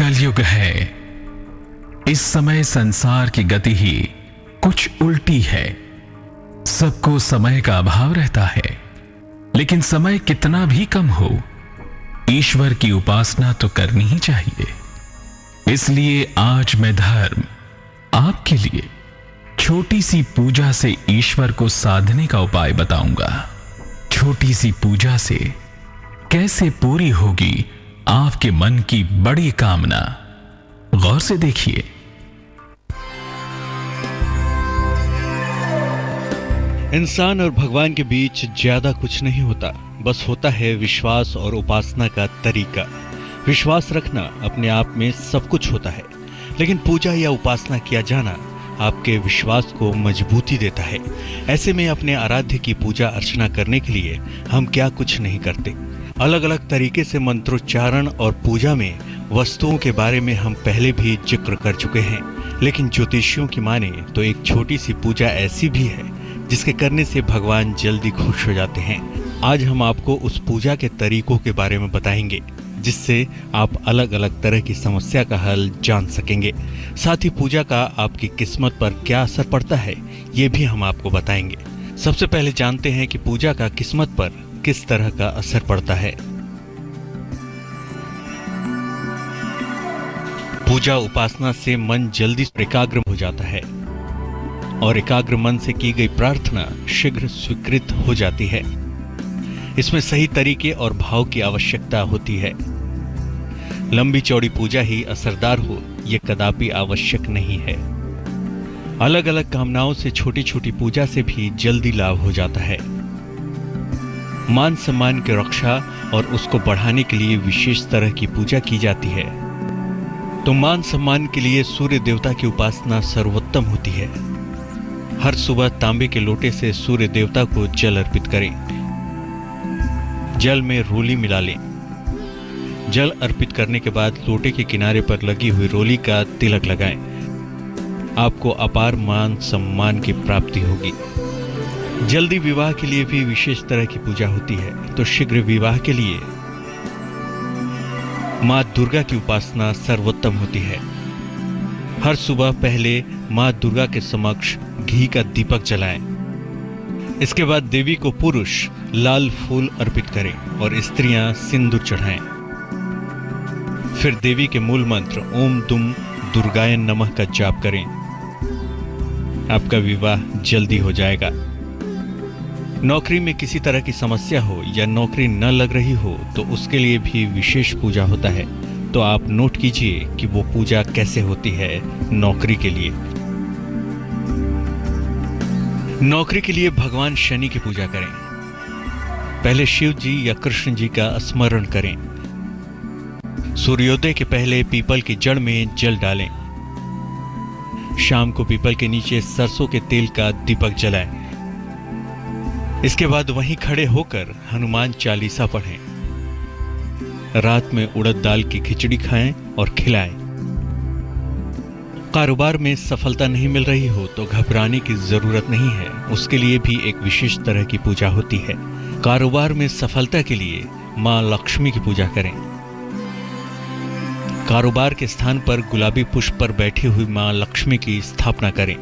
कलयुग है। इस समय संसार की गति ही कुछ उल्टी है। सबको समय का अभाव रहता है, लेकिन समय कितना भी कम हो, ईश्वर की उपासना तो करनी ही चाहिए। इसलिए आज मैं धर्म आपके लिए छोटी सी पूजा से ईश्वर को साधने का उपाय बताऊंगा। छोटी सी पूजा से कैसे पूरी होगी आपके मन की बड़ी कामना, गौर से देखिए। इंसान और भगवान के बीच ज्यादा कुछ नहीं होता, बस होता है विश्वास और उपासना का तरीका। विश्वास रखना अपने आप में सब कुछ होता है, लेकिन पूजा या उपासना किया जाना आपके विश्वास को मजबूती देता है। ऐसे में अपने आराध्य की पूजा अर्चना करने के लिए हम क्या कुछ नहीं करते। अलग अलग तरीके से मंत्रोच्चारण और पूजा में वस्तुओं के बारे में हम पहले भी जिक्र कर चुके हैं, लेकिन ज्योतिषियों की माने तो एक छोटी सी पूजा ऐसी भी है जिसके करने से भगवान जल्दी खुश हो जाते हैं। आज हम आपको उस पूजा के तरीकों के बारे में बताएंगे, जिससे आप अलग अलग तरह की समस्या का हल जान सकेंगे। साथ ही पूजा का आपकी किस्मत पर क्या असर पड़ता है, ये भी हम आपको बताएंगे। सबसे पहले जानते हैं कि पूजा का किस्मत पर किस तरह का असर पड़ता है। पूजा उपासना से मन जल्दी एकाग्र हो जाता है और एकाग्र मन से की गई प्रार्थना शीघ्र स्वीकृत हो जाती है। इसमें सही तरीके और भाव की आवश्यकता होती है। लंबी चौड़ी पूजा ही असरदार हो, यह कदापि आवश्यक नहीं है। अलग अलग कामनाओं से छोटी छोटी पूजा से भी जल्दी लाभ हो जाता है। मान सम्मान की रक्षा और उसको बढ़ाने के लिए विशेष तरह की पूजा की जाती है। तो मान सम्मान के लिए सूर्य देवता की उपासना सर्वोत्तम होती है। हर सुबह तांबे के लोटे से सूर्य देवता को जल अर्पित करें। जल में रोली मिला लें। जल अर्पित करने के बाद लोटे के किनारे पर लगी हुई रोली का तिलक लगाएं। आपको अपार मान सम्मान की प्राप्ति होगी। जल्दी विवाह के लिए भी विशेष तरह की पूजा होती है। तो शीघ्र विवाह के लिए मां दुर्गा की उपासना सर्वोत्तम होती है। हर सुबह पहले मां दुर्गा के समक्ष घी का दीपक जलाएं। इसके बाद देवी को पुरुष लाल फूल अर्पित करें और स्त्रियां सिंदूर चढ़ाएं। फिर देवी के मूल मंत्र ओम दुम दुर्गाय नमः का जाप करें। आपका विवाह जल्दी हो जाएगा। नौकरी में किसी तरह की समस्या हो या नौकरी न लग रही हो तो उसके लिए भी विशेष पूजा होता है। तो आप नोट कीजिए कि वो पूजा कैसे होती है। नौकरी के लिए नौकरी के लिए भगवान शनि की पूजा करें। पहले शिव जी या कृष्ण जी का स्मरण करें। सूर्योदय के पहले पीपल की जड़ में जल डालें। शाम को पीपल के नीचे सरसों के तेल का दीपक जलाएं। इसके बाद वहीं खड़े होकर हनुमान चालीसा पढ़ें। रात में उड़द दाल की खिचड़ी खाएं और खिलाएं। कारोबार में सफलता नहीं मिल रही हो तो घबराने की जरूरत नहीं है। उसके लिए भी एक विशेष तरह की पूजा होती है। कारोबार में सफलता के लिए मां लक्ष्मी की पूजा करें। कारोबार के स्थान पर गुलाबी पुष्प पर बैठी हुई मां लक्ष्मी की स्थापना करें।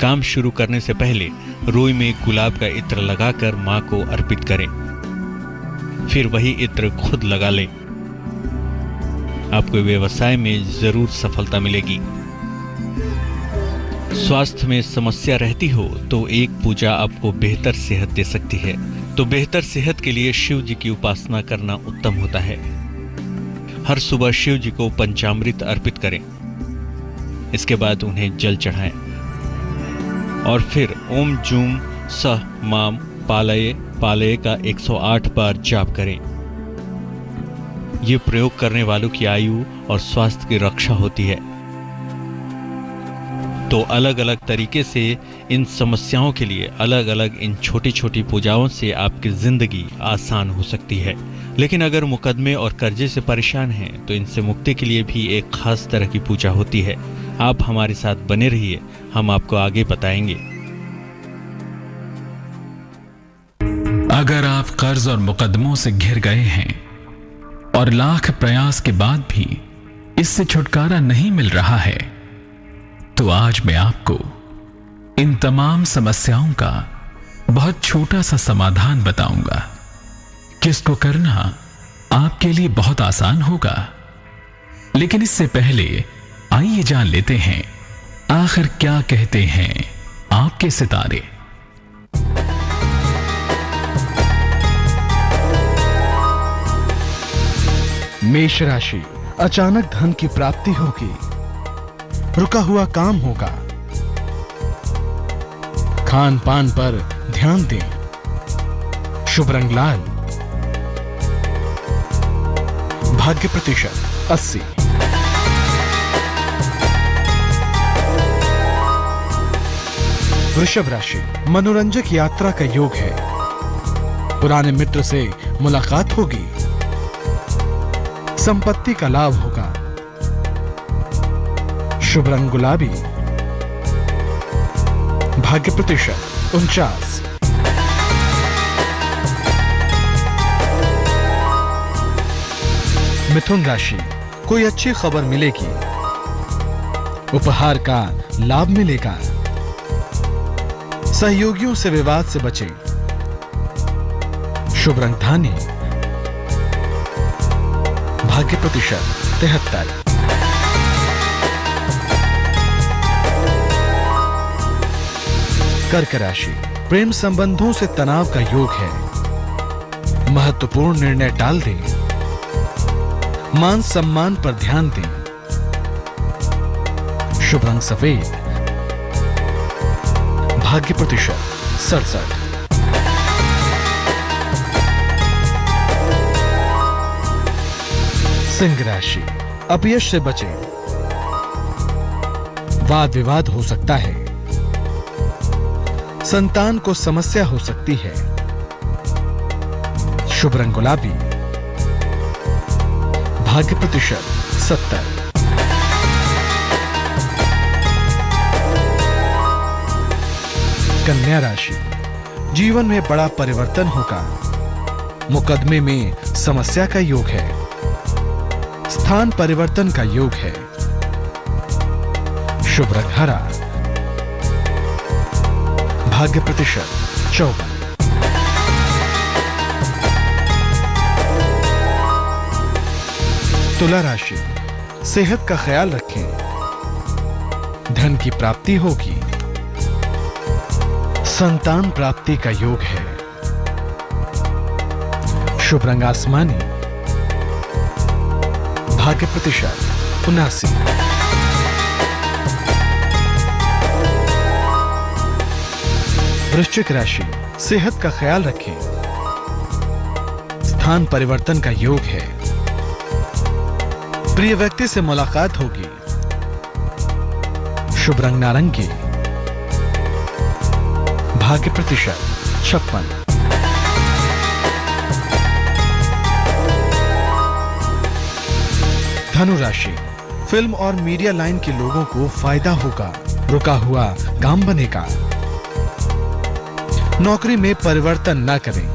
काम शुरू करने से पहले रोई में गुलाब का इत्र लगाकर मां को अर्पित करें। फिर वही इत्र खुद लगा लें। आपको व्यवसाय में जरूर सफलता मिलेगी। स्वास्थ्य में समस्या रहती हो तो एक पूजा आपको बेहतर सेहत दे सकती है। तो बेहतर सेहत के लिए शिव जी की उपासना करना उत्तम होता है। हर सुबह शिव जी को पंचामृत अर्पित करें। इसके बाद उन्हें जल चढ़ाएं और फिर ओम जूम सह माम पालये पालये का 108 बार जाप करें। ये प्रयोग करने वालों की आयु और स्वास्थ्य की रक्षा होती है। तो अलग अलग तरीके से इन समस्याओं के लिए अलग अलग इन छोटी छोटी पूजाओं से आपकी जिंदगी आसान हो सकती है। लेकिन अगर मुकदमे और कर्जे से परेशान हैं तो इनसे मुक्ति के लिए भी एक खास तरह की पूजा होती है। आप हमारे साथ बने रहिए, हम आपको आगे बताएंगे। अगर आप कर्ज और मुकदमों से घिर गए हैं और लाख प्रयास के बाद भी इससे छुटकारा नहीं मिल रहा है, तो आज मैं आपको इन तमाम समस्याओं का बहुत छोटा सा समाधान बताऊंगा, जिसको करना आपके लिए बहुत आसान होगा। लेकिन इससे पहले आइए जान लेते हैं आखिर क्या कहते हैं आपके सितारे। मेष राशि, अचानक धन की प्राप्ति होगी, रुका हुआ काम होगा, खान पान पर ध्यान दें, शुभ रंग लाल, भाग्य प्रतिशत 80। वृषभ राशि, मनोरंजक यात्रा का योग है, पुराने मित्र से मुलाकात होगी, संपत्ति का लाभ होगा, शुभ रंग गुलाबी, भाग्य प्रतिशत 49। मिथुन राशि, कोई अच्छी खबर मिलेगी, उपहार का लाभ मिलेगा, सहयोगियों से विवाद से बचें, शुभ रंग धानी, भाग्य प्रतिशत 73। कर्क राशि, प्रेम संबंधों से तनाव का योग है, महत्वपूर्ण निर्णय टाल दें, मान सम्मान पर ध्यान दें, शुभ रंग सफेद, भाग्य प्रतिशत 67। सिंह राशि, अपयश से बचें, वाद विवाद हो सकता है, संतान को समस्या हो सकती है, शुभ रंग गुलाबी, भाग्य प्रतिशत 70। कन्या राशि, जीवन में बड़ा परिवर्तन होगा, मुकदमे में समस्या का योग है, स्थान परिवर्तन का योग है, शुभ रंग हरा, भाग्य प्रतिशत 54। तुला राशि, सेहत का ख्याल रखें, धन की प्राप्ति होगी, संतान प्राप्ति का योग है, शुभ रंग आसमानी, भाग्य प्रतिशत 79। वृश्चिक राशि, सेहत का ख्याल रखें, स्थान परिवर्तन का योग है, प्रिय व्यक्ति से मुलाकात होगी, शुभ रंग नारंगी, भाग्य प्रतिशत 56। धनु राशि, फिल्म और मीडिया लाइन के लोगों को फायदा होगा, रुका हुआ काम बनेगा, नौकरी में परिवर्तन न करें,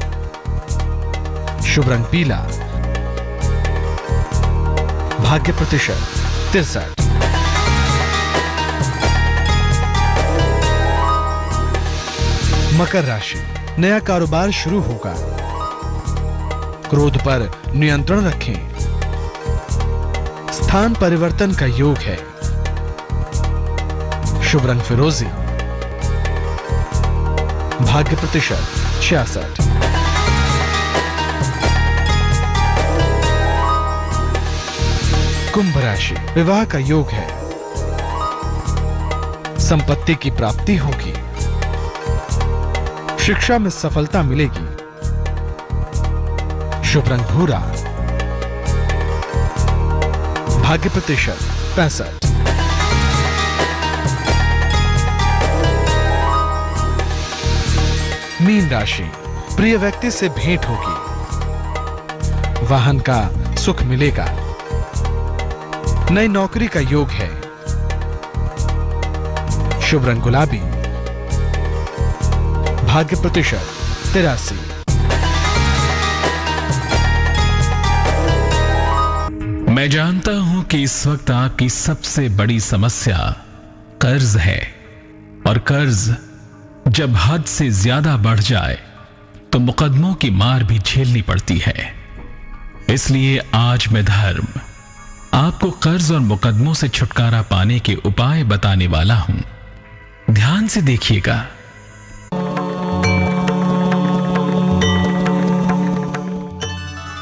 शुभ रंग पीला, भाग्य प्रतिशत 63। मकर राशि, नया कारोबार शुरू होगा, क्रोध पर नियंत्रण रखें, स्थान परिवर्तन का योग है, शुभ रंग फिरोजी, भाग्य प्रतिशत 66। कुंभ राशि, विवाह का योग है, संपत्ति की प्राप्ति होगी, शिक्षा में सफलता मिलेगी, शुभ रंग भूरा, भाग्य प्रतिशत 65। मीन राशि, प्रिय व्यक्ति से भेंट होगी, वाहन का सुख मिलेगा, नई नौकरी का योग है, शुभ रंग गुलाबी, भाग्य प्रतिशत 83। मैं जानता हूं कि इस वक्त आपकी सबसे बड़ी समस्या कर्ज है, और कर्ज जब हद से ज्यादा बढ़ जाए तो मुकदमों की मार भी झेलनी पड़ती है। इसलिए आज मैं धर्म आपको कर्ज और मुकदमों से छुटकारा पाने के उपाय बताने वाला हूं। ध्यान से देखिएगा।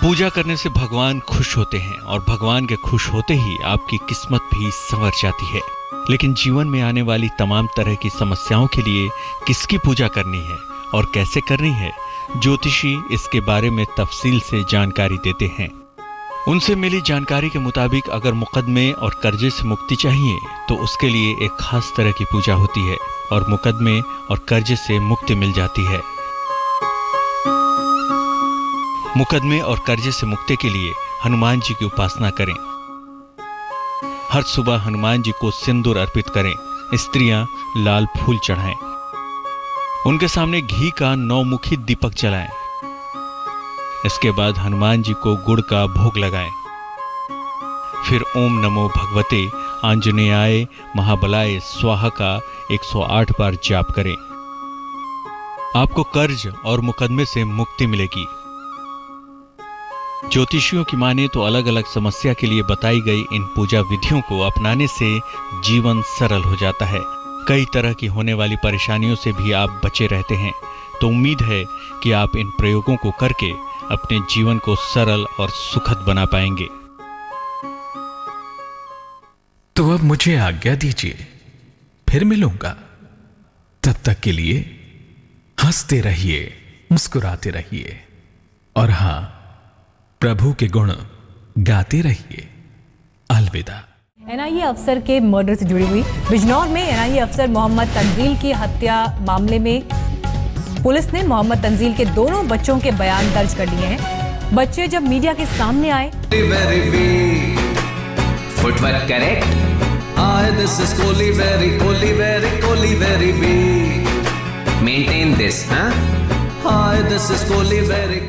पूजा करने से भगवान खुश होते हैं और भगवान के खुश होते ही आपकी किस्मत भी संवर जाती है। लेकिन जीवन में आने वाली तमाम तरह की समस्याओं के लिए किसकी पूजा करनी है और कैसे करनी है, ज्योतिषी इसके बारे में तफसील से जानकारी देते हैं। उनसे मिली जानकारी के मुताबिक अगर मुकदमे और कर्जे से मुक्ति चाहिए तो उसके लिए एक खास तरह की पूजा होती है और मुकदमे और कर्जे से मुक्ति मिल जाती है। मुकदमे और कर्जे से मुक्ति के लिए हनुमान जी की उपासना करें। हर सुबह हनुमान जी को सिंदूर अर्पित करें। स्त्रियां लाल फूल चढ़ाएं। उनके सामने घी का 9 मुखी दीपक जलाएं। इसके बाद हनुमान जी को गुड़ का भोग लगाएं। फिर ओम नमो भगवते आंजनेयाय महाबलाय स्वाहा का 108 बार जाप करें। आपको कर्ज और मुकदमे से मुक्ति मिलेगी। ज्योतिषियों की माने तो अलग अलग समस्या के लिए बताई गई इन पूजा विधियों को अपनाने से जीवन सरल हो जाता है। कई तरह की होने वाली परेशानियों से भी आप बचे रहते हैं। तो उम्मीद है कि आप इन प्रयोगों को करके अपने जीवन को सरल और सुखद बना पाएंगे। तो अब मुझे आज्ञा दीजिए, फिर मिलूंगा। तब तक के लिए हंसते रहिए, मुस्कुराते रहिए और हां, प्रभु के गुण गाते रहिए। अलविदा। एनआईए अफसर के मर्डर से जुड़ी हुई बिजनौर में एनआईए अफसर मोहम्मद तंजील की हत्या मामले में पुलिस ने मोहम्मद तंजील के दोनों बच्चों के बयान दर्ज कर लिए हैं। बच्चे जब मीडिया के सामने आए, footwork correct. Hi, this is Kohli, very weak. Maintain this, huh? Hi, this is Kohli, very